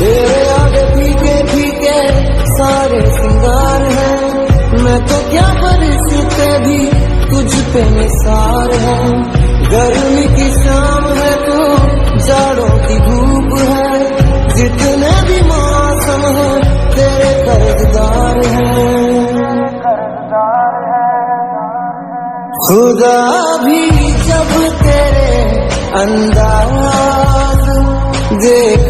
तेरे आगे फीके फीके सारे सिंगार हैं, मैं तो क्या परिस्थिति भी तुझ पे निसार है। गर्मी की शाम है तो जाड़ों की धूप है, जितने भी मौसम है तेरे कर्जदार हैं। खुदा भी जब तेरे अंदाज देख